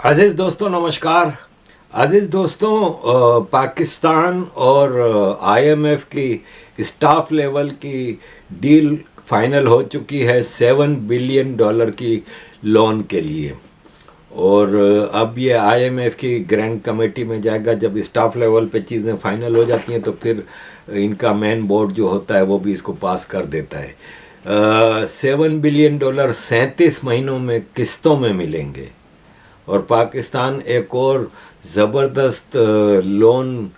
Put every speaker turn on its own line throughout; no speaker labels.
अजीज़ दोस्तों नमस्कार। अजीज़ दोस्तों, पाकिस्तान और आईएमएफ की स्टाफ लेवल की डील फाइनल हो चुकी है $7 बिलियन की लोन के लिए। और अब ये आईएमएफ की ग्रैंड कमेटी में जाएगा। जब स्टाफ लेवल पे चीज़ें फाइनल हो जाती हैं तो फिर इनका मेन बोर्ड जो होता है वो भी इसको पास कर देता है। $7 बिलियन 37 महीनों में किस्तों में मिलेंगे। और पाकिस्तान एक और ज़बरदस्त लोन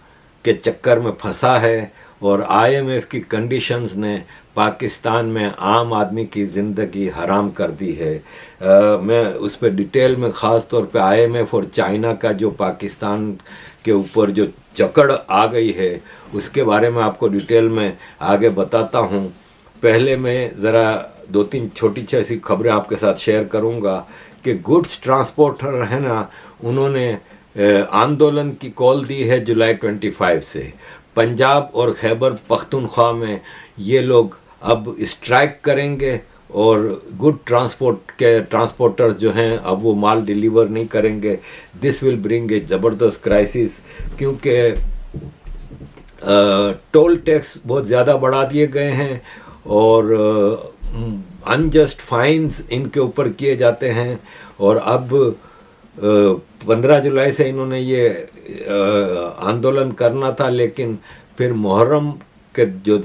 के चक्कर में फंसा है और आईएमएफ की कंडीशंस ने पाकिस्तान में आम आदमी की ज़िंदगी हराम कर दी है। मैं उस पर डिटेल में ख़ास तौर पे आईएमएफ और चाइना का जो पाकिस्तान के ऊपर जो जकड़ आ गई है उसके बारे में आपको डिटेल में आगे बताता हूँ। पहले मैं ज़रा दो तीन छोटी ऐसी खबरें आपके साथ शेयर करूँगा कि गुड्स ट्रांसपोर्टर है ना, उन्होंने आंदोलन की कॉल दी है जुलाई 25 से। पंजाब और खैबर पख्तूनख्वा में ये लोग अब स्ट्राइक करेंगे और गुड ट्रांसपोर्टर्स जो हैं अब वो माल डिलीवर नहीं करेंगे। दिस विल ब्रिंग ए ज़बरदस्त क्राइसिस, क्योंकि टोल टैक्स बहुत ज़्यादा बढ़ा दिए गए हैं और अनजस्ट फाइन्स इनके ऊपर किए जाते हैं। और अब 15 जुलाई से इन्होंने ये आंदोलन करना था, लेकिन फिर मुहर्रम के जो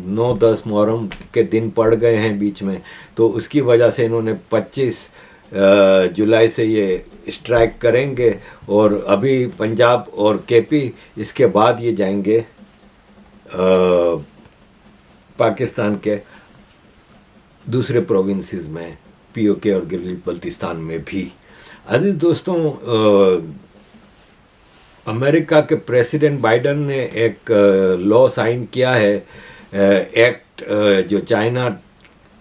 9-10 मुहर्रम के दिन पड़ गए हैं बीच में, तो उसकी वजह से इन्होंने 25 जुलाई से ये स्ट्राइक करेंगे। और अभी पंजाब और केपी, इसके बाद ये जाएंगे पाकिस्तान के दूसरे प्रोविंसेस में, पीओके और गिलगित बल्तिस्तान में भी। अजीज़ दोस्तों, अमेरिका के प्रेसिडेंट बाइडन ने एक लॉ साइन किया है, एक्ट जो चाइना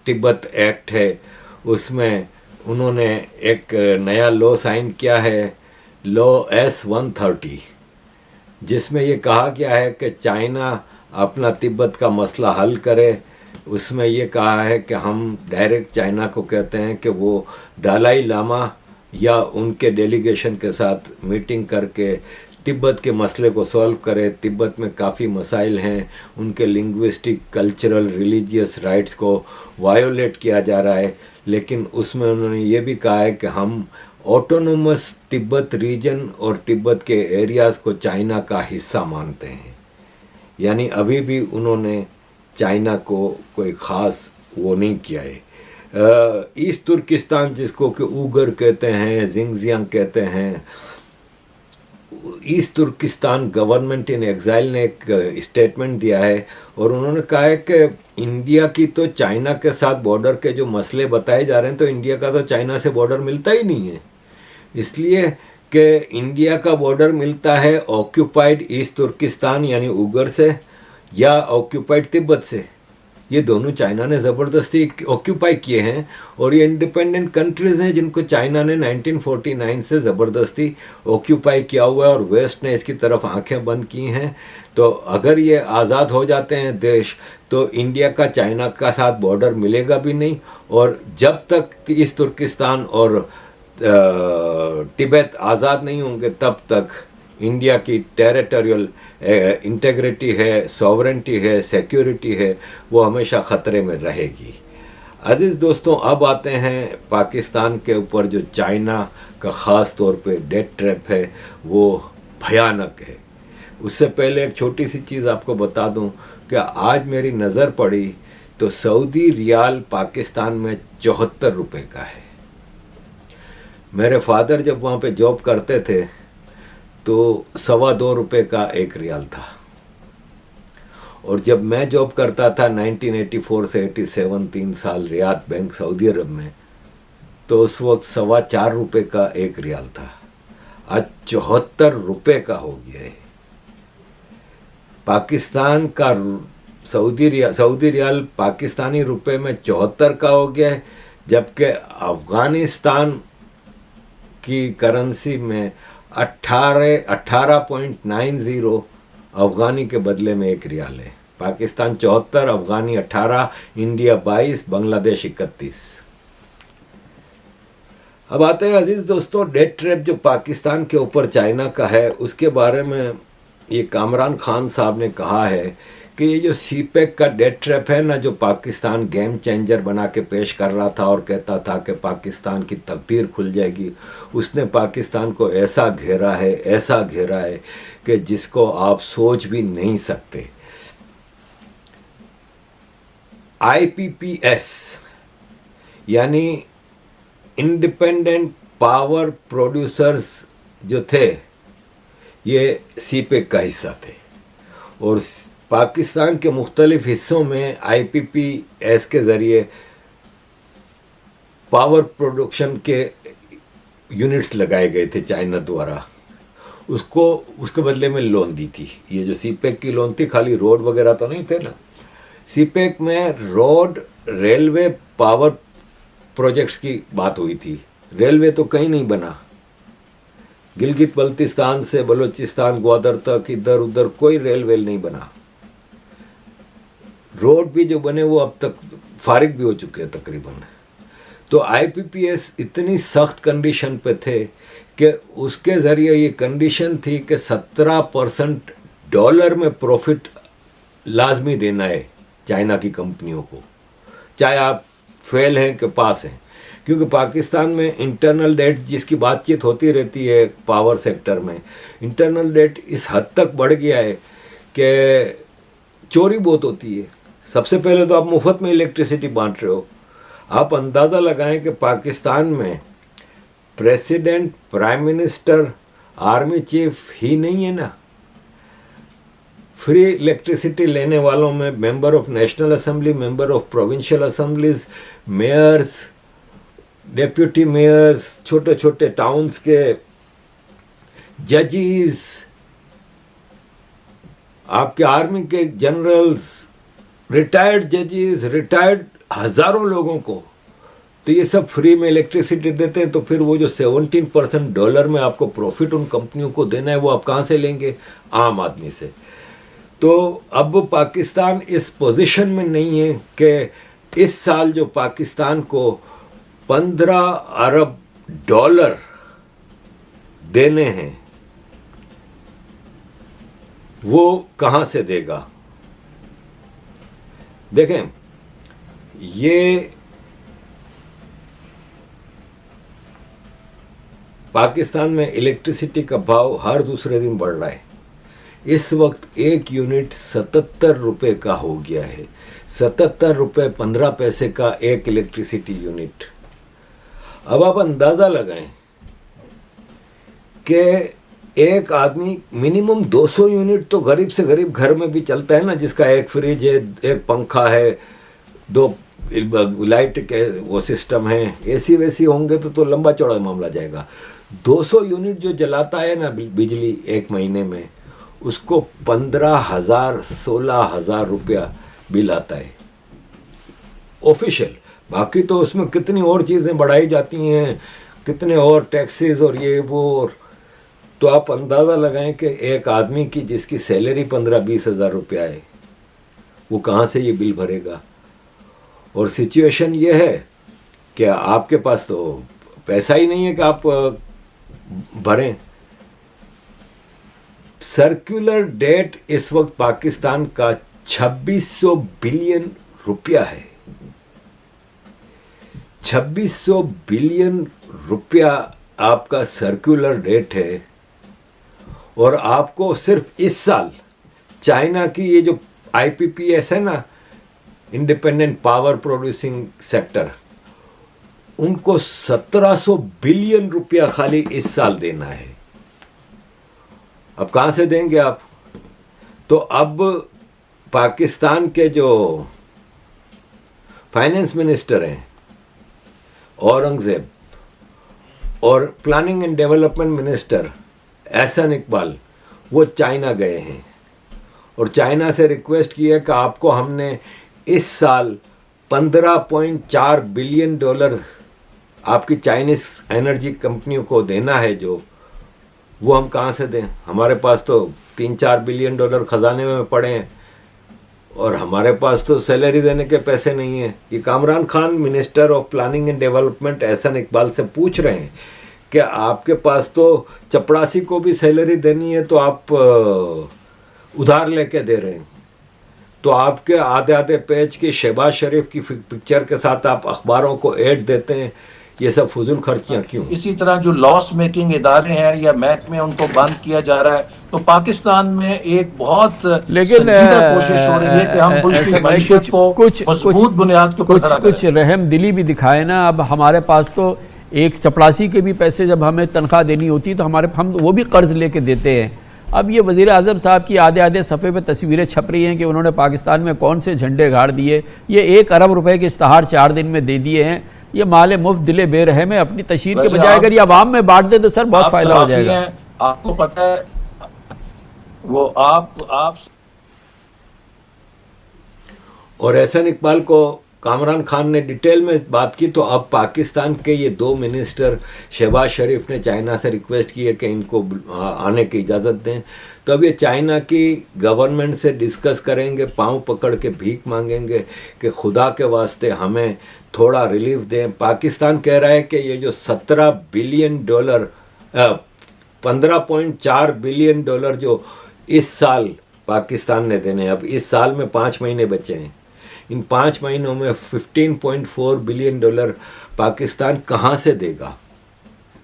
तिब्बत एक्ट है, उसमें उन्होंने एक नया लॉ साइन किया है, लॉ S-130, जिसमें ये कहा गया है कि चाइना अपना तिब्बत का मसला हल करे। उसमें ये कहा है कि हम डायरेक्ट चाइना को कहते हैं कि वो दलाई लामा या उनके डेलीगेशन के साथ मीटिंग करके तिब्बत के मसले को सॉल्व करे। तिब्बत में काफ़ी मसाइल हैं, उनके लिंग्विस्टिक, कल्चरल, रिलीजियस राइट्स को वायोलेट किया जा रहा है, लेकिन उसमें उन्होंने ये भी कहा है कि हम ऑटोनोमस तिब्बत रीजन और तिब्बत के एरियाज़ को चाइना का हिस्सा मानते हैं। यानी अभी भी उन्होंने चाइना को कोई ख़ास वो नहीं किया है। ईस्ट तुर्किस्तान, जिसको कि उगर कहते हैं, जिंगजियांग कहते हैं, east Turkistan government in exile ने एक स्टेटमेंट दिया है और उन्होंने कहा है कि इंडिया की तो चाइना के साथ बॉर्डर के जो मसले बताए जा रहे हैं, तो इंडिया का तो चाइना से बॉर्डर मिलता ही नहीं है। इसलिए कि इंडिया का बॉर्डर मिलता है ऑक्यूपाइड ईस्ट तुर्किस्तान यानी उगर से या ऑक्यूपाइड तिब्बत से। ये दोनों चाइना ने ज़बरदस्ती ऑक्यूपाई किए हैं और ये इंडिपेंडेंट कंट्रीज़ हैं जिनको चाइना ने 1949 से ज़बरदस्ती ऑक्यूपाई किया हुआ है और वेस्ट ने इसकी तरफ आंखें बंद की हैं। तो अगर ये आज़ाद हो जाते हैं देश, तो इंडिया का चाइना का साथ बॉर्डर मिलेगा भी नहीं। और जब तक ईस्ट तुर्किस्तान और तिब्बत आज़ाद नहीं होंगे, तब तक इंडिया की टेरिटोरियल इंटेग्रिटी है, सॉवरेंटी है, सिक्योरिटी है, वो हमेशा ख़तरे में रहेगी। अज़ीज़ दोस्तों, अब आते हैं पाकिस्तान के ऊपर जो चाइना का ख़ास तौर पे डेट ट्रैप है, वो भयानक है। उससे पहले एक छोटी सी चीज़ आपको बता दूं कि आज मेरी नज़र पड़ी तो सऊदी रियाल पाकिस्तान में 74 रुपये का है। मेरे फादर जब वहाँ पे जॉब करते थे तो 2.25 रुपये का एक रियाल था, और जब मैं जॉब करता था 1984 से 87, 3 साल रियाद बैंक सऊदी अरब में, तो उस वक्त 4.25 रुपये का एक रियाल था। आज 74 रुपये का हो गया है। पाकिस्तान का सऊदी रियाल पाकिस्तानी रुपए में 74 का हो गया है, जबकि अफ़गानिस्तान की करेंसी में 18.90 अफ़गानी के बदले में एक रियाल है। पाकिस्तान 74, अफ़गानी 18, इंडिया 22, बांग्लादेश 31। अब आते हैं अजीज दोस्तों, डेट ट्रैप जो पाकिस्तान के ऊपर चाइना का है, उसके बारे में ये कामरान खान साहब ने कहा है कि ये जो सी पैक का डेट ट्रैप है ना, जो पाकिस्तान गेम चेंजर बना के पेश कर रहा था और कहता था कि पाकिस्तान की तकदीर खुल जाएगी, उसने पाकिस्तान को ऐसा घेरा है, ऐसा घेरा है कि जिसको आप सोच भी नहीं सकते। IPPS यानी इंडिपेंडेंट पावर प्रोड्यूसर्स जो थे, ये सीपेक का हिस्सा थे और पाकिस्तान के मुख्तलिफ हिस्सों में IPPS के ज़रिए पावर प्रोडक्शन के यूनिट्स लगाए गए थे चाइना द्वारा। उसको उसके बदले में लोन दी थी। ये जो सीपेक की लोन थी, खाली रोड वगैरह तो नहीं थे ना, सीपेक में रोड, रेलवे, पावर प्रोजेक्ट्स की बात हुई थी। रेलवे तो कहीं नहीं बना, गिलगित बल्तिस्तान से बलूचिस्तान, ग्वादर तक इधर उधर कोई रेलवे नहीं बना। रोड भी जो बने वो अब तक फारिग भी हो चुके हैं तकरीबन। तो IPPS इतनी सख्त कंडीशन पे थे कि उसके ज़रिए ये कंडीशन थी कि 17% डॉलर में प्रॉफिट लाजमी देना है चाइना की कंपनियों को, चाहे आप फेल हैं कि पास हैं। क्योंकि पाकिस्तान में इंटरनल डेट जिसकी बातचीत होती रहती है पावर सेक्टर में, इंटरनल डेट इस हद तक बढ़ गया है कि चोरी बहुत होती है। सबसे पहले तो आप मुफ्त में इलेक्ट्रिसिटी बांट रहे हो। आप अंदाज़ा लगाएं कि पाकिस्तान में president, prime minister, army chief ही नहीं है ना। फ्री इलेक्ट्रिसिटी लेने वालों में member of national assembly, member of provincial assemblies, mayors, deputy mayors, छोटे छोटे टाउन्स के जजेस, आपके आर्मी के जनरल्स, रिटायर्ड जजेस, रिटायर्ड हजारों लोगों को तो ये सब फ्री में इलेक्ट्रिसिटी देते हैं। तो फिर वो जो 17% डॉलर में आपको प्रॉफिट उन कंपनियों को देना है, वो आप कहाँ से लेंगे? आम आदमी से। तो अब पाकिस्तान इस पोजीशन में नहीं है कि इस साल जो पाकिस्तान को 15 अरब डॉलर देने हैं, वो कहाँ से देगा? देखें, ये पाकिस्तान में इलेक्ट्रिसिटी का भाव हर दूसरे दिन बढ़ रहा है। इस वक्त एक यूनिट 77 रुपये का हो गया है। 77 रुपये 15 पैसे का एक इलेक्ट्रिसिटी यूनिट। अब आप अंदाज़ा लगाएं कि एक आदमी मिनिमम 200 यूनिट तो गरीब से गरीब घर में भी चलता है ना, जिसका एक फ्रिज है, एक पंखा है, 2 लाइट के वो सिस्टम है, AC वैसी होंगे तो लंबा चौड़ा मामला जाएगा। 200 यूनिट जो जलाता है ना बिजली एक महीने में, उसको 15,000 16,000 रुपया बिल आता है ऑफिशियल। बाकी तो उसमें कितनी और चीज़ें बढ़ाई जाती हैं, कितने और टैक्सेस और ये वो और। तो आप अंदाज़ा लगाएं कि एक आदमी की जिसकी सैलरी 15-20 हज़ार रुपया है, वो कहाँ से ये बिल भरेगा? और सिचुएशन ये है कि आपके पास तो पैसा ही नहीं है कि आप भरें। सर्कुलर डेट इस वक्त पाकिस्तान का 2600 बिलियन रुपया है। 2600 बिलियन रुपया आपका सर्कुलर डेट है। और आपको सिर्फ इस साल चाइना की ये जो IPPS है ना, इंडिपेंडेंट पावर प्रोड्यूसिंग सेक्टर, उनको 1700 बिलियन रुपया खाली इस साल देना है। अब कहाँ से देंगे आप? तो अब पाकिस्तान के जो फाइनेंस मिनिस्टर हैं औरंगजेब, और planning and development minister Ahsan Iqbal, वो चाइना गए हैं और चाइना से रिक्वेस्ट की है कि आपको हमने इस साल 15.4 बिलियन डॉलर आपकी चाइनीज़ एनर्जी कंपनियों को देना है, जो वो हम कहाँ से दें? हमारे पास तो 3-4 बिलियन डॉलर ख़जाने में पड़े हैं और हमारे पास तो सैलरी देने के पैसे नहीं है। ये Kamran Khan minister of planning and development Ahsan Iqbal से पूछ रहे हैं कि आपके पास तो चपड़ासी को भी सैलरी देनी है तो आप उधार लेके दे रहे हैं। तो आपके आधे आधे पेज की शहबाज शरीफ की पिक्चर के साथ आप अखबारों को एड देते हैं। ये सब फजूल खर्चियां क्यों?
इसी तरह जो लॉस मेकिंग इदारे हैं या महकमे उनको बंद किया जा रहा है। तो पाकिस्तान में एक बहुत संजीदा कोशिश हो रही है कि हम मुल्क की मईशत को मजबूत बुनियाद के ऊपर खड़ा करें।
कुछ रहम दिली भी दिखाए ना। अब हमारे पास तो एक चपड़ासी के भी पैसे जब हमें तनख्वाह देनी होती है तो हम वो भी कर्ज लेके देते हैं। अब ये वज़ीर आज़म साहब की आधे आधे सफ़े पे तस्वीरें छप रही हैं कि उन्होंने पाकिस्तान में कौन से झंडे गाड़ दिए। ये 1 अरब रुपए के इश्तहार 4 दिन में दे दिए हैं। ये माले मुफ्त दिले बेरहम है। अपनी तशहीर के बजाय अगर ये आवाम में बांट दे तो सर बहुत फायदा हो जाएगा।
आपको पता है वो आप
और एहसन इकबाल को कामरान खान ने डिटेल में बात की। तो अब पाकिस्तान के ये 2 मिनिस्टर शहबाज शरीफ ने चाइना से रिक्वेस्ट की है कि इनको आने की इजाज़त दें। तो अब ये चाइना की गवर्नमेंट से डिस्कस करेंगे, पांव पकड़ के भीख मांगेंगे कि खुदा के वास्ते हमें थोड़ा रिलीफ दें। पाकिस्तान कह रहा है कि ये जो $17 बिलियन 15.4 बिलियन डॉलर जो इस साल पाकिस्तान ने देने, अब इस साल में 5 महीने बचे हैं, इन 5 महीनों में $15.4 बिलियन पाकिस्तान कहाँ से देगा?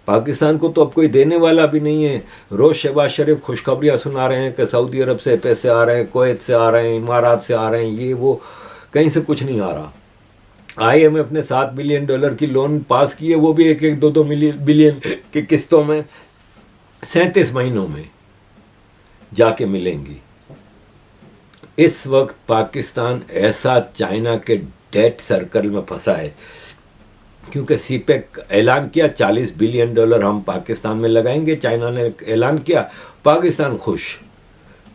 पाकिस्तान को तो अब कोई देने वाला भी नहीं है। रोज़ शहबाज शरीफ खुशखबरियाँ सुना रहे हैं कि सऊदी अरब से पैसे आ रहे हैं, कुवैत से आ रहे हैं, इमारात से आ रहे हैं, ये वो, कहीं से कुछ नहीं आ रहा। IMF ने $7 बिलियन की लोन पास की है, वो भी 1-2 बिलियन की किस्तों में 37 महीनों में जाके मिलेंगी। इस वक्त पाकिस्तान ऐसा चाइना के डेट सर्कल में फंसा है क्योंकि सीपेक ऐलान किया $40 बिलियन हम पाकिस्तान में लगाएंगे। चाइना ने ऐलान किया, पाकिस्तान खुश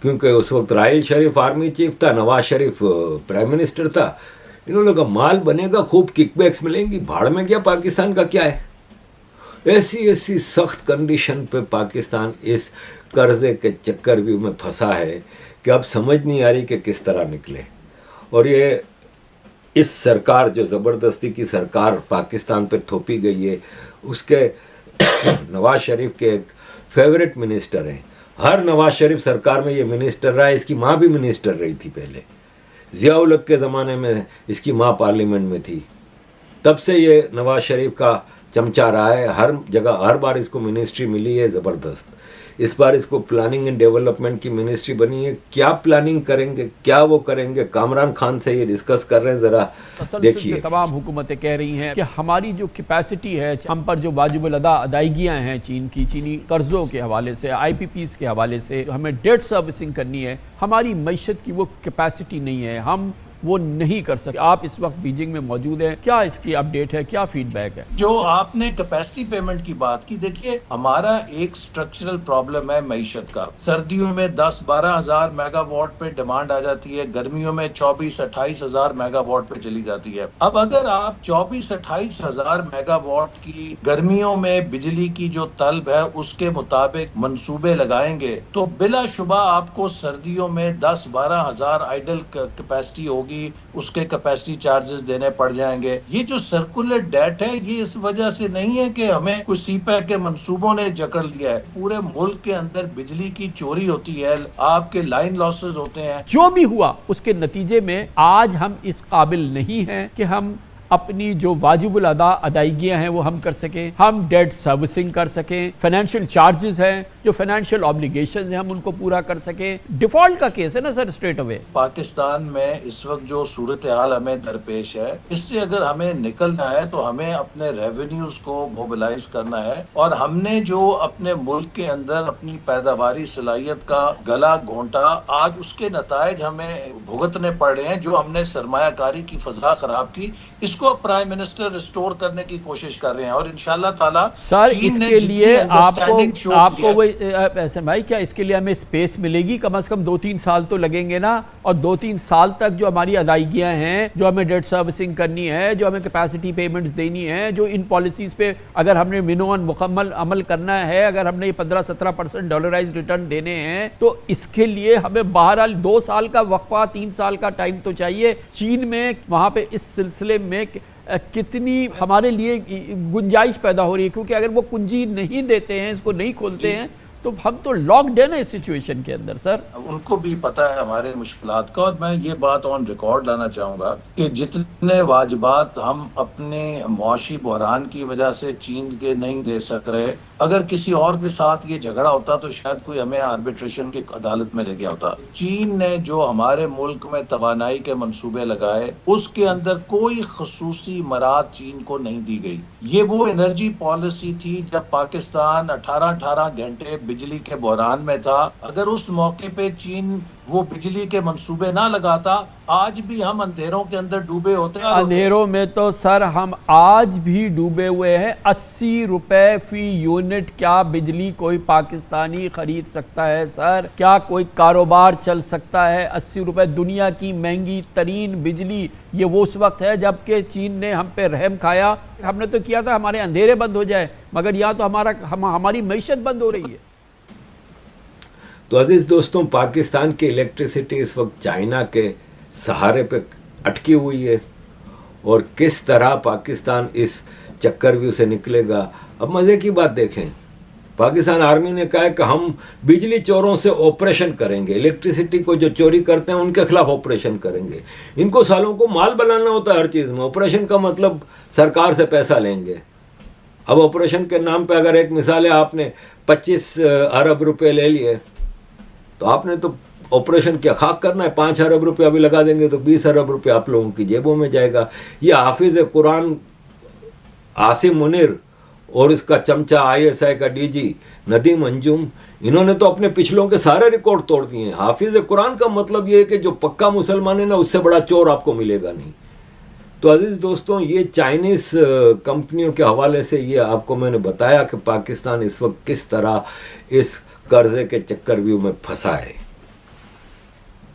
क्योंकि उस वक्त राहिल शरीफ आर्मी चीफ था, नवाज शरीफ प्राइम मिनिस्टर था। इन्होंने कहा माल बनेगा, खूब किकबैक्स मिलेंगी, भाड़ में गया, पाकिस्तान का क्या है। ऐसी सख्त कंडीशन पे पाकिस्तान इस कर्जे के चक्कर भी में फंसा है कि अब समझ नहीं आ रही कि किस तरह निकले। और ये इस सरकार जो ज़बरदस्ती की सरकार पाकिस्तान पे थोपी गई है, उसके नवाज शरीफ के एक फेवरेट मिनिस्टर हैं। हर नवाज शरीफ सरकार में ये मिनिस्टर रहा है। इसकी माँ भी मिनिस्टर रही थी पहले, ज़िया-उल हक के ज़माने में इसकी माँ पार्लियामेंट में थी। तब से ये नवाज शरीफ का चमचा रहा है, हर जगह हर बार इसको मिनिस्ट्री मिली है ज़बरदस्त। इस बार इसको प्लानिंग एंड डेवलपमेंट की मिनिस्ट्री बनी है। क्या प्लानिंग करेंगे, क्या वो करेंगे, कामरान खान से ये डिस्कस कर रहे हैं। ज़रा देखिए,
तमाम हुकूमतें कह रही हैं कि हमारी जो कैपेसिटी है, हम पर जो वाजिब अदा अदायगियाँ हैं चीनी कर्ज़ों के हवाले से, IPPs के हवाले से, हमें डेट सर्विसिंग करनी है, हमारी मईशत की वो कैपेसिटी नहीं है, हम वो नहीं कर सकते। आप इस वक्त बीजिंग में मौजूद हैं, क्या इसकी अपडेट है, क्या फीडबैक है?
जो आपने कैपेसिटी पेमेंट की बात की, देखिए हमारा एक स्ट्रक्चरल प्रॉब्लम है मईशत का। सर्दियों में 10-12 हजार मेगावाट पे डिमांड आ जाती है, गर्मियों में 24-28 हजार मेगावाट पे चली जाती है। अब अगर आप 24-28 हजार मेगावाट की गर्मियों में बिजली की जो तलब है उसके मुताबिक मंसूबे लगाएंगे तो बिलाशुबा आपको सर्दियों में 10-12 हजार आइडल कैपेसिटी होगी, उसके कैपेसिटी चार्जेस देने पड़ जाएंगे। ये जो सर्कुलर डेट है ये इस वजह से नहीं है कि हमें कुछ सीपैक के मंसूबों ने जकड़ लिया है। पूरे मुल्क के अंदर बिजली की चोरी होती है, आपके लाइन लॉसेस होते हैं।
जो भी हुआ उसके नतीजे में आज हम इस काबिल नहीं हैं कि हम अपनी जो वाजिबुल अदा अदायगियाँ हैं वो हम कर सकें, हम डेट सर्विसिंग कर सकें, फाइनेंशियल चार्जेस हैं, जो फाइनेंशियल ऑब्लिगेशंस हैं हम उनको पूरा कर सकें। डिफॉल्ट का केस है ना सर, स्ट्रेट अवे।
पाकिस्तान में इस वक्त जो सूरत हाल हमें दरपेश है, इससे अगर हमें निकलना है तो हमें अपने रेवेन्यूज को मोबिलाइज करना है और हमने जो अपने मुल्क के अंदर अपनी पैदावारी सलाहियत का गला घोंटा, आज उसके नतायज हमें भुगतने पड़ रहे हैं। जो हमने सरमायाकारी की फजा खराब की, इसको इसको प्राइम मिनिस्टर रिस्टोर करने की कोशिश कर रहे हैं और इंशाल्लाह ताला
सर
चीन ने
इसके
जितनी
लिए
understanding show
आपको
किया
वो ऐसे भाई, क्या इसके लिए हमें स्पेस मिलेगी? कम से कम 2-3 साल तो लगेंगे ना, और 2-3 साल तक जो हमारी अदायगियां हैं, जो हमें डेट सर्विसिंग करनी है, जो हमें कैपेसिटी पेमेंट्स देनी है, जो इन पॉलिसीज पे अगर हमने मिनिमम मुकम्मल अमल करना है, अगर हमने ये 15-17% डॉलराइज रिटर्न देने हैं, तो इसके लिए हमें बहरहाल 2 साल का वक्फा, 3 साल का टाइम तो चाहिए। चीन में वहां पे इस सिलसिले में कितनी हमारे लिए गुंजाइश पैदा हो रही है, क्योंकि अगर वो कुंजी नहीं देते हैं, इसको नहीं खोलते हैं, तो हम तो लॉकड है ना इस सिचुएशन के अंदर। सर
उनको भी पता है हमारे मुश्किलात का, और मैं ये बात ऑन रिकॉर्ड लाना चाहूंगा कि जितने वाजिबात हम अपने मुआशी बहरान की वजह से चीन के नहीं दे सक रहे, अगर किसी और के साथ ये झगड़ा होता तो शायद कोई हमें आर्बिट्रेशन की अदालत में ले गया होता। चीन ने जो हमारे मुल्क में तवानाई के मंसूबे लगाए, उसके अंदर कोई खसूसी मराद चीन को नहीं दी गई। ये वो एनर्जी पॉलिसी थी जब पाकिस्तान 18-18 घंटे बिजली के बहरान में था। अगर उस मौके पे चीन वो बिजली के मंसूबे ना लगाता, आज भी हम अंधेरों के अंदर डूबे होते।
अंधेरों में तो सर हम आज भी डूबे हुए हैं। 80 रुपए फी यूनिट क्या बिजली कोई पाकिस्तानी खरीद सकता है सर? क्या कोई कारोबार चल सकता है 80 रुपए? दुनिया की महंगी तरीन बिजली ये वो उस वक्त है जबकि चीन ने हम पे रहम खाया। हमने तो किया था हमारे अंधेरे बंद हो जाए, मगर यहाँ तो हमारी मईशत बंद हो रही है।
तो अजीज दोस्तों, पाकिस्तान की इलेक्ट्रिसिटी इस वक्त चाइना के सहारे पे अटकी हुई है, और किस तरह पाकिस्तान इस चक्रव्यूह से निकलेगा। अब मज़े की बात देखें, पाकिस्तान आर्मी ने कहा है कि हम बिजली चोरों से ऑपरेशन करेंगे, इलेक्ट्रिसिटी को जो चोरी करते हैं उनके खिलाफ ऑपरेशन करेंगे। इनको सालों को माल बनाना होता है हर चीज़ में। ऑपरेशन का मतलब सरकार से पैसा लेंगे। अब ऑपरेशन के नाम पे अगर एक मिसाल है, आपने 25 अरब रुपए ले लिए, तो आपने तो ऑपरेशन क्या खाक करना है। 5 अरब रुपये अभी लगा देंगे तो 20 अरब रुपये आप लोगों की जेबों में जाएगा। ये हाफिज कुरान आसिम मुनीर और इसका चमचा ISI का DG नदीम अंजुम, इन्होंने तो अपने पिछलों के सारे रिकॉर्ड तोड़ दिए हैं। हाफिज कुरान का मतलब ये है कि जो पक्का मुसलमान है ना, उससे बड़ा चोर आपको मिलेगा नहीं। तो अजीज दोस्तों, ये चाइनीज़ कंपनियों के हवाले से ये आपको मैंने बताया कि पाकिस्तान इस वक्त किस तरह इस कर्जे के चक्रव्यूह में फंसा है।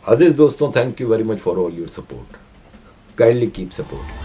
अजीज दोस्तों, thank you very much for all your support. Kindly keep support.